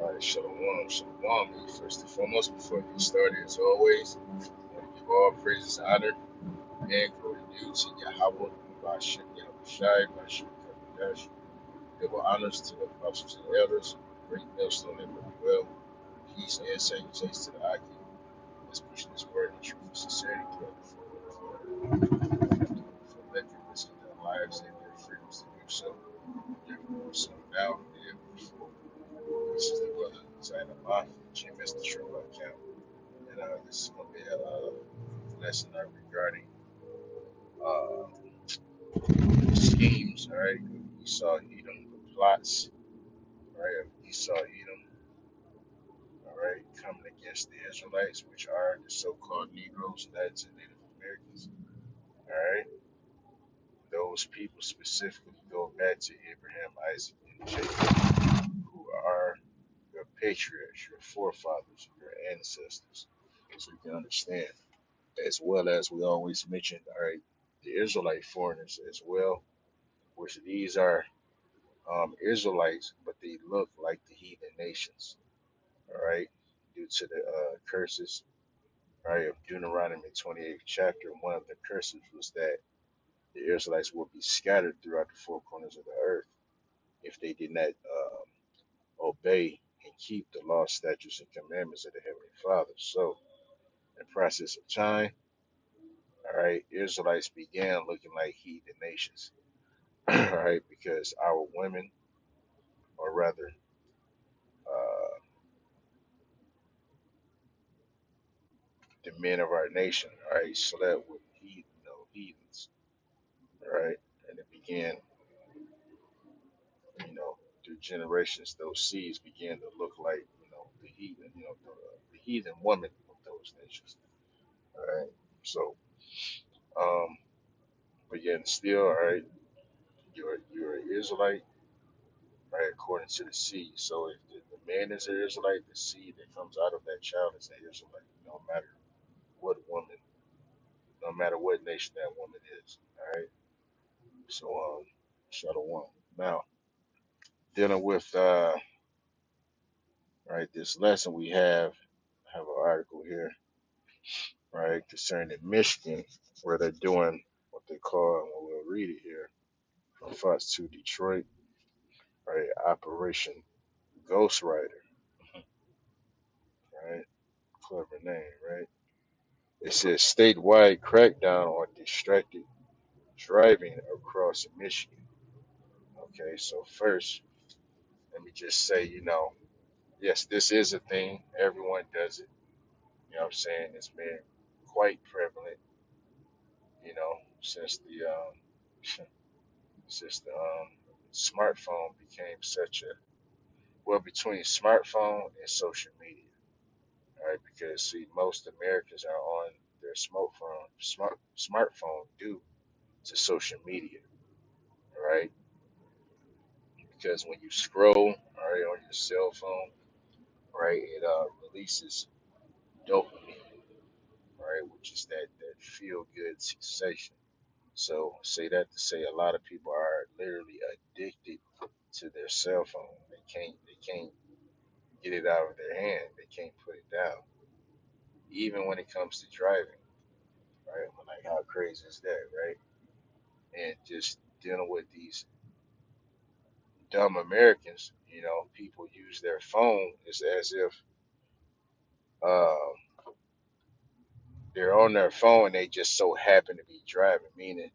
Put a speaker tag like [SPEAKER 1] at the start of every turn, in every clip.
[SPEAKER 1] All right, Shalom, Shalom. First and foremost, before we get started, as always, I want to give all praises, honor, and glory due to Yahweh, Bashem Yahushai, Bashem Kadosh. Give all honors to the apostles and elders, great millstone and well, peace and salutations to the Aki. Let's push this word in truth and sincerity throughout the for letting us in their lives and their freedoms to do so. Therefore, so now and before. This is the brother Zainab Mafia, GMS the Triple Account. And this is going to be a lesson regarding uh, schemes, all right? Esau, Edom, the plots, all right, of Esau, Edom, all right, coming against the Israelites, which are the so-called Negroes, that's the Native Americans, all right? Those people specifically go back to Abraham, Isaac, and Jacob, who are your patriarchs, your forefathers, your ancestors, so you can understand. As well as we always mention, all right, the Israelite foreigners as well, which these are Israelites, but they look like the heathen nations, all right, due to the curses, all right, of Deuteronomy 28th chapter. One of the curses was that the Israelites would be scattered throughout the four corners of the earth if they did not obey and keep the law, statutes, and commandments of the Heavenly Father. So, in the process of time, all right, Israelites began looking like heathen nations, right? Because our women, or rather, the men of our nation, right, slept with heathens, right? And it began, through generations, those seeds began to look like, the heathen, the heathen woman of those nations, all right? So, um, but yet and still, all right, you're an Israelite, right, according to the seed. So if the man is an Israelite, the seed that comes out of that child is an Israelite, no matter what woman, no matter what nation that woman is. All right. So Shalom. Now dealing with right, this lesson we have an article here, right, concerning Michigan, where they're doing what they call, and we'll read it here from Fox 2 Detroit, right, Operation Ghost Rider, right? Clever name, right? It says statewide crackdown on distracted driving across Michigan. Okay, so first, let me just say, yes, this is a thing. Everyone does it. You know what I'm saying? It's been quite prevalent, since the since the smartphone became such a well between smartphone and social media, right? Because see, most Americans are on their smartphone due to social media, right? Because when you scroll, all right, on your cell phone, right, it releases dopamine, right, which is that feel good sensation. So say that to say a lot of people are literally addicted to their cell phone. They can't get it out of their hand. They can't put it down. Even when it comes to driving, right? I'm like, how crazy is that, right? And just dealing with these dumb Americans, people use their phone as if uh, they're on their phone. They just so happen to be driving, meaning,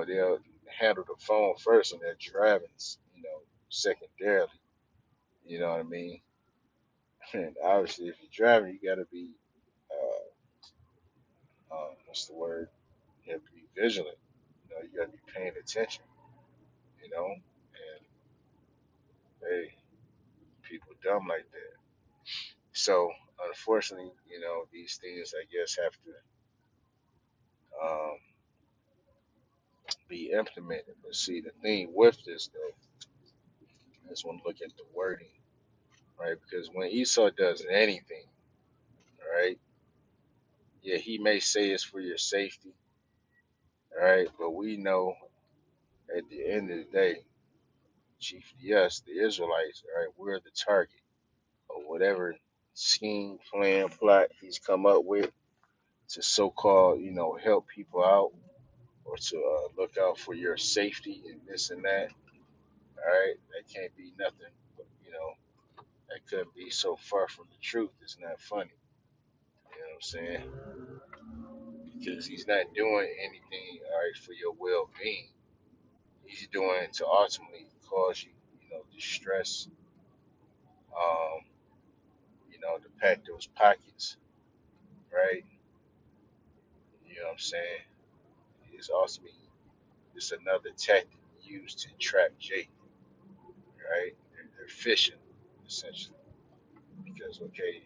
[SPEAKER 1] they'll handle the phone first and they're driving, secondarily. You know what I mean? And obviously, if you're driving, you got to be, what's the word? You have to be vigilant. You got to be paying attention. And hey, people dumb like that. So unfortunately, these things I guess have to um, be implemented. But see, the thing with this though, I just want to look at the wording, right? Because when Esau does anything, right? Yeah, he may say it's for your safety, right? But we know at the end of the day, chiefly us, the Israelites, right, we're the target. whatever scheme, plan, plot he's come up with to so-called, help people out or to look out for your safety and this and that. All right, that can't be nothing. But, that couldn't be so far from the truth. It's not funny. You know what I'm saying? Because he's not doing anything, all right, for your well-being. He's doing it to ultimately cause you, distress, to pack those pockets, right? You know what I'm saying? It's ultimately it's another tactic used to trap Jake, right? They're fishing, essentially, because okay,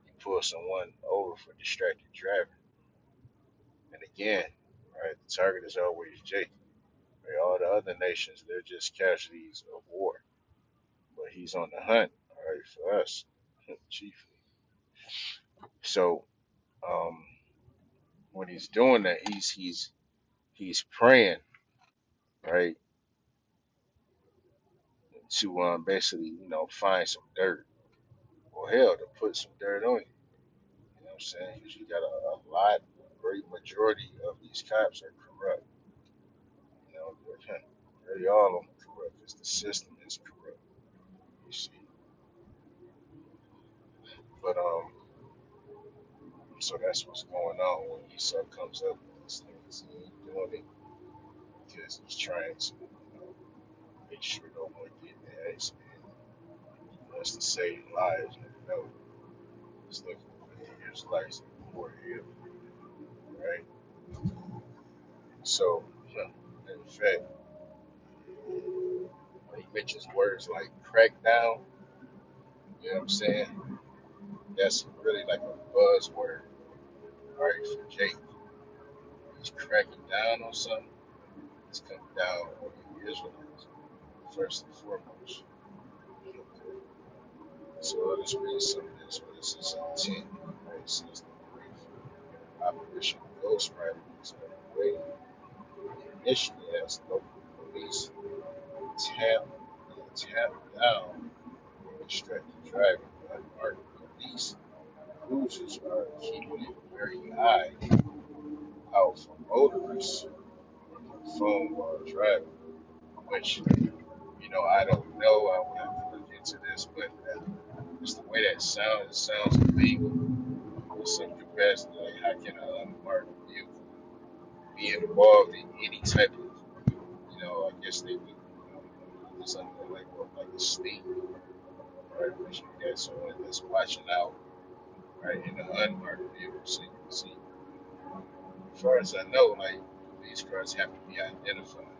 [SPEAKER 1] you pull someone over for distracted driving, and again, right, the target is always Jake. Right? All the other nations, they're just casualties of war, but he's on the hunt, all right, for us, chiefly. So, um, when he's doing that, he's praying, right, to basically, find some dirt or hell to put some dirt on you. You know what I'm saying? Because you got a lot, a great majority of these cops are corrupt. You know, really all of them are corrupt because the system is corrupt. You see, but so that's what's going on when Esau comes up with these things. He ain't doing it because he's trying to, make sure no one get in the accident. He wants to save lives. No, he's looking for the Israelites for him, right? So, in fact, when he mentions words like crackdown, you know what I'm saying? That's really like a buzzword, right, for Jake. He's cracking down on something. He's coming down on the Israelites, first and foremost. Okay. So let's read some of this. What is his intent? Right, it says the brief Operation Ghost Rider is underway. Initially, as local police tap tap down distracted driving, unmarked police cruisers are keeping it very high out for motorists phone while driving, which, I don't know. I would have to look into this, but just the way that sounds, it sounds illegal in some capacity. Like, how can an unmarked vehicle be involved in any type of, I guess they would, do something like a sting, right? But you got someone that's watching out, right, in an unmarked vehicle, so you can see. As far as I know, like, these cars have to be identified,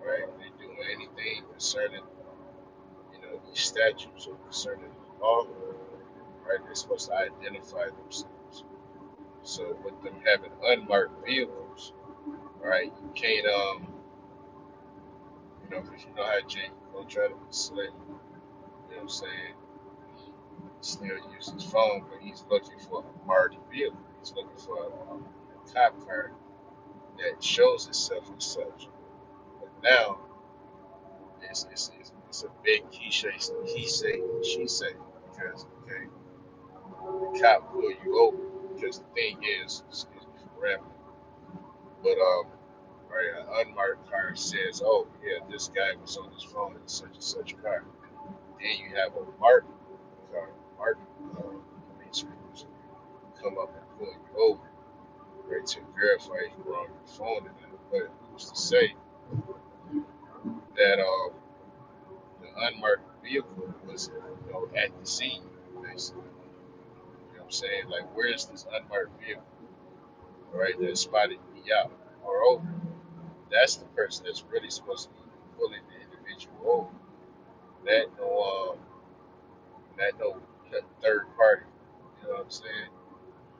[SPEAKER 1] right? If they doing anything concerning, these statutes or concerning the law, right? They're supposed to identify themselves. So with them having unmarked vehicles, right? You can't, 'cause you know how Jake gonna try to be slick. You know what I'm saying? He still uses his phone, but he's looking for a marked vehicle. He's looking for a cop car that shows itself as such. But now it's a big he say, she say, because okay, the cop pull you over because the thing is, excuse me for rambling, but right, an unmarked car says, oh yeah, this guy was on his phone in such and such car. Then you have a marked car, marked police cruiser come up and pull you over, right, to verify you were on your phone and that. But who's to say that the unmarked vehicle was, at the scene, basically. You know what I'm saying? Like, where's this unmarked vehicle, right, that spotted me out? Moreover, that's the person that's really supposed to be pulling the individual over. That no, that no third party. You know what I'm saying?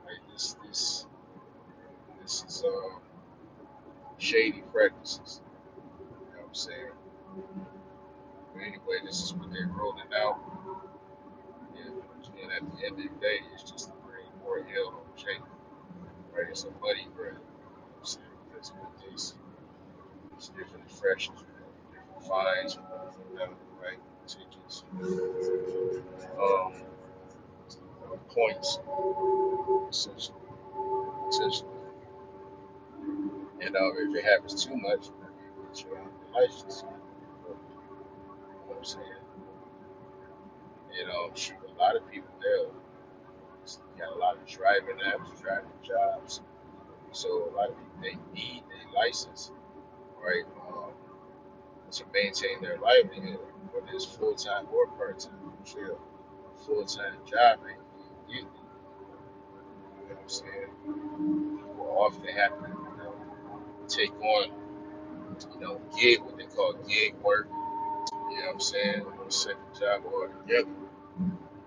[SPEAKER 1] Like this is shady practices. You know what I'm saying? But anyway, this is what they're rolling out. And at the end of the day, it's just to bring more hell on Jake. Right? It's a money grab. You know what I'm saying? Because with these different infractions, different fines, right? tickets, um, points, essentially. essentially. And if it happens too much, you get your license. You know what I'm saying? And shoot, a lot of people there got a lot of driving apps, driving jobs. So a lot of people they need a license, right, to maintain their livelihood, whether it's full time or part time. Shit, full time job ain't getting it. You know what I'm saying? People often have to, take on, gig what they call gig work. You know what I'm saying? Or a second job altogether,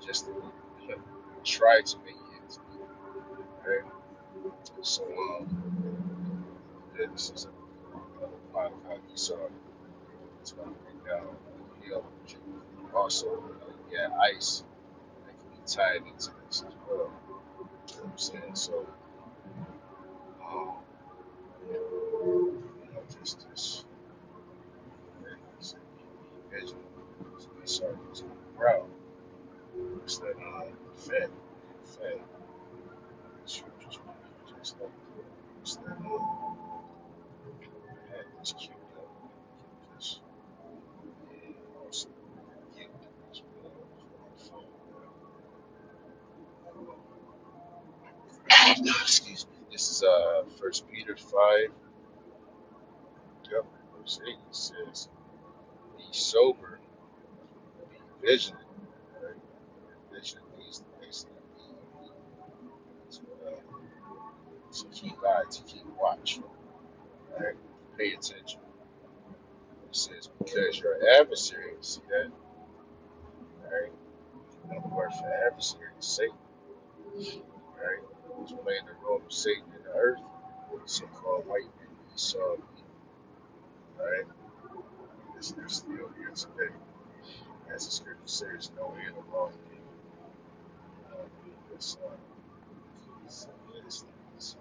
[SPEAKER 1] just to try to make ends meet. Right? So yeah, this is a lot of how you saw it's going to bring down the hill. Also, yeah, ice that can be tied into this as well. You know what I'm saying? So, um, just be vigilant. So we started to Prowl. It's that fed, fed. Scriptures, just like it's that had this queued up. Just and also get as well. Excuse me. This is First Peter 5. Yep, verse 8. It says, "Be sober, be vigilant." Right? Vigilant means basically to, keep eye, to keep watch. Right? Pay attention. It says, "Because your adversary," see that? Right? Another word for adversary is Satan. Right? Who's playing the role of Satan in the earth, so-called white man, Esau, right? They're still here today. As the scripture says, no end of all things. This, this, this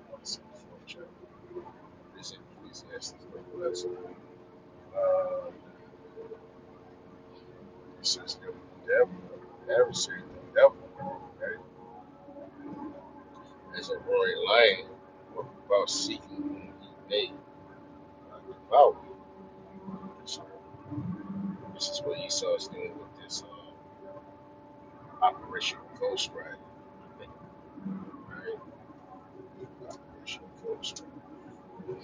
[SPEAKER 1] fourth chapter. This in Ecclesiastes, but bless. It says the devil, the adversary, the devil, right? As a roaring lion, about seeking whom he may devour. So this is what Esau is doing with this Operation Ghost Rider, right? Operation Ghost Rider.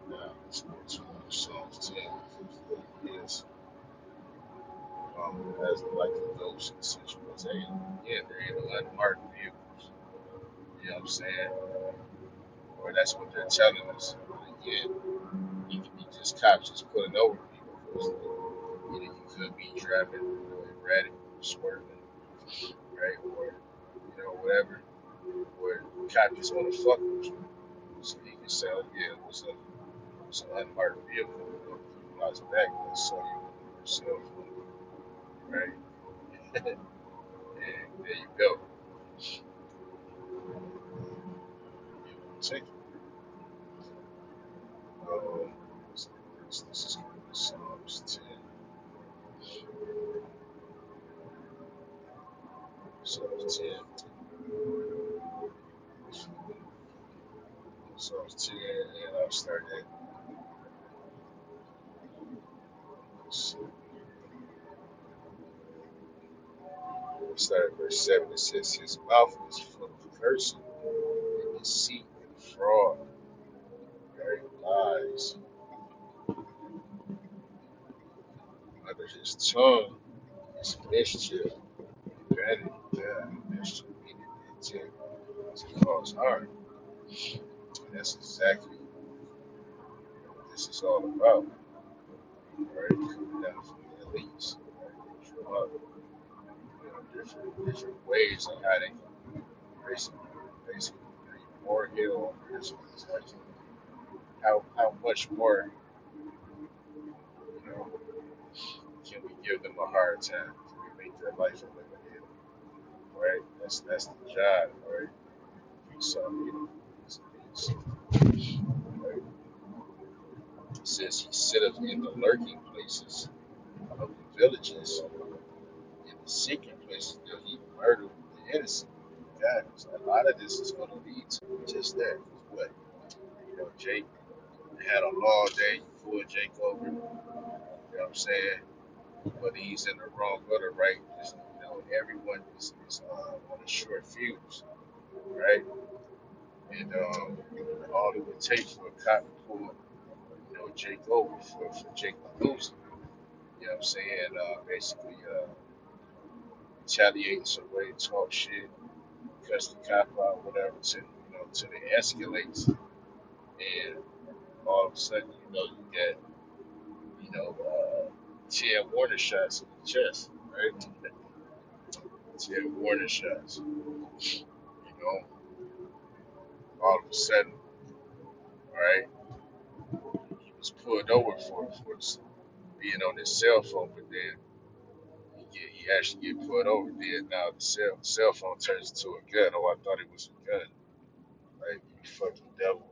[SPEAKER 1] Now, let's go to Psalms 10. Yes, as like a ghost situation. Yeah, they're in unmarked vehicles. You know what I'm saying? Or that's what they're telling us. Again, you could be just cops just pulling over people. You could be driving erratic, swerving, right? Or, whatever. Or cop just want to fuck with you. So he can say, oh, yeah, it was an unmarked vehicle. I was back, I saw you yourself, right? And there you go. Take it. Um, this is Psalms 10. Psalms 10. Psalms 10, and I'll start at, verse 7. It says, "His mouth is full of cursing, and deceit, and fraud, right? Lies. Under his tongue is mischief, vanity, mischief, meaning intent to cause harm." And that's exactly what this is all about, right? Coming down from the elites, right? From up, different ways on how they can basically, basically bring more hell on this. Like, how much more, you know, can we give them a hard time? Can we make their life a living hell? Right? That's the job, right? So, right? It says he sitteth in the lurking places of the villages, in the secret places that he murdered the innocent. God, so a lot of this is going to lead to just that. What, Jake had a long day, you pull Jake over, you know what I'm saying? Whether he's in the wrong or the right, just, everyone is on a short fuse, right? And all it would take for a cop to pull, Jake over for Jake to lose it. You know what I'm saying? Basically, retaliate in some way, talk shit, cuss the cop out, whatever, till it escalates, and all of a sudden, you get, 10 warning shots in the chest, right? 10 warning shots. All of a sudden, right? He was pulled over for being on his cell phone, but then he actually get pulled over. Then now the cell phone turns into a gun. Oh, I thought it was a gun. Like, you fucking devil.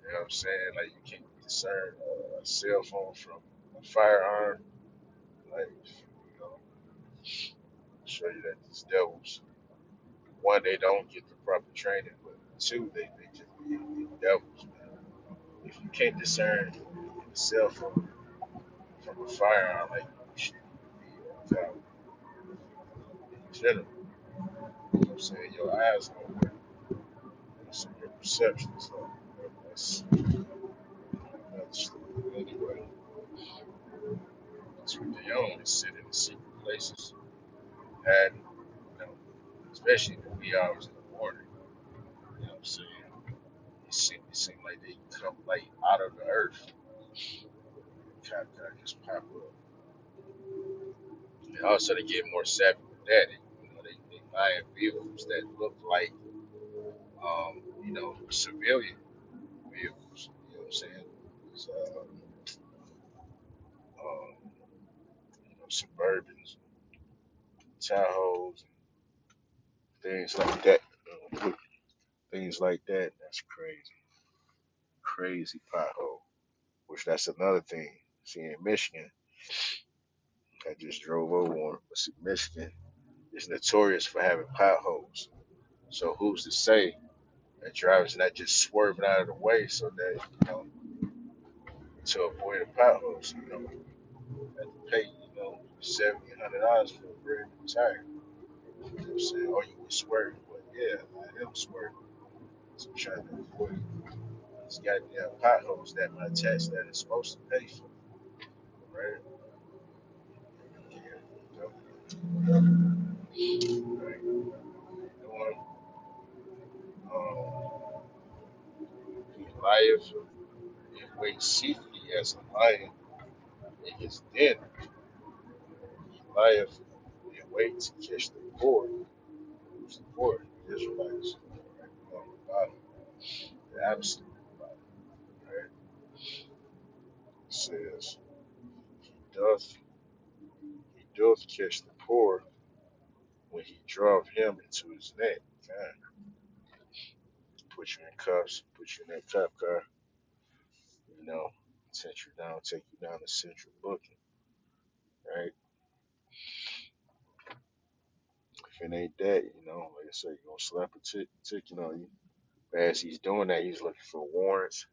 [SPEAKER 1] You know what I'm saying? Like, you can't discern a cell phone from a firearm. Like, show you that these devils, one, they don't get the proper training, but two, they just be devils, man. If you can't discern a cell phone from a firearm, like, you shouldn't be a cop in general. You know what I'm saying? Your eyes don't work. It's your perception. So that's anyway. That's what they own. Is sit in the secret places, and especially in the wee hours in the morning. You know what I'm saying? It seemed like they come like out of the earth. Kind of just pop up. And also, they get more savvy with that. They buying vehicles that look like, civilian vehicles. You know what I'm saying? It's, Suburbans, Tahoes, things like that. Things like that. That's crazy. Crazy pothole. Which that's another thing. See, in Michigan, I just drove over one. But see, Michigan is notorious for having potholes. So who's to say that drivers not just swerving out of the way so that, to avoid the potholes, have to pay, $70, $100 for a brand new tire. You know what I'm saying? Or you would swerve, but yeah, I am swerving. So I'm trying to avoid these goddamn potholes that my tax that is supposed to pay for, right? Yeah, right. Doing, he lieth and waits secretly as a lion in his den. He lieth and waits to catch the poor. Who's the poor? The Israelites. Right? On the bottom, the absolute bottom. Right? It says, he doth he doth catch the poor when he draweth him into his net. God, put you in cuffs, put you in that cop car, you know, set you down, take you down to central booking, right? If it ain't that, like I said, you're gonna slap a ticket on you. But as he's doing that, he's looking for warrants.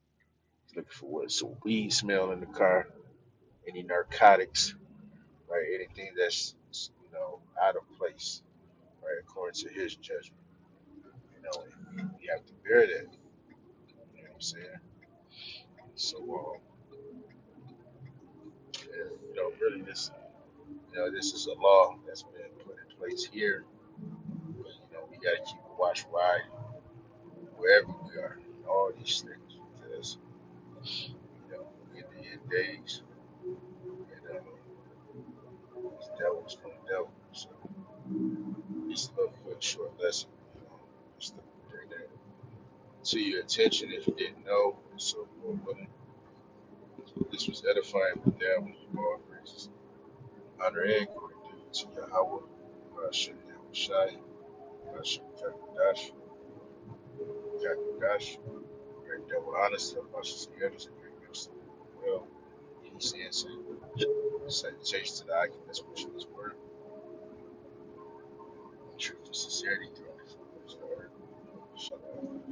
[SPEAKER 1] He's looking for what? Some weed smell in the car, any narcotics, right? Anything that's, out of place, right? According to his judgment, and we have to bear that. You know what I'm saying? So, yeah, really, this is a law that's been put in place here, but we got to keep a watch wide wherever we are in all these states because in the end days, and these devils from the devil. So just a little quick short lesson, just to bring that to your attention if you didn't know. So, but this was edifying the devil in all praises. Honor and glory due to Yahweh, Hashem Yahushai, Hashem Kakadash, Kakadash. Great devil honest, to us, the others, and great minister. Well, rights and salutations to the occupants pushing this work, truth and sincerity throughout this word. Shalom.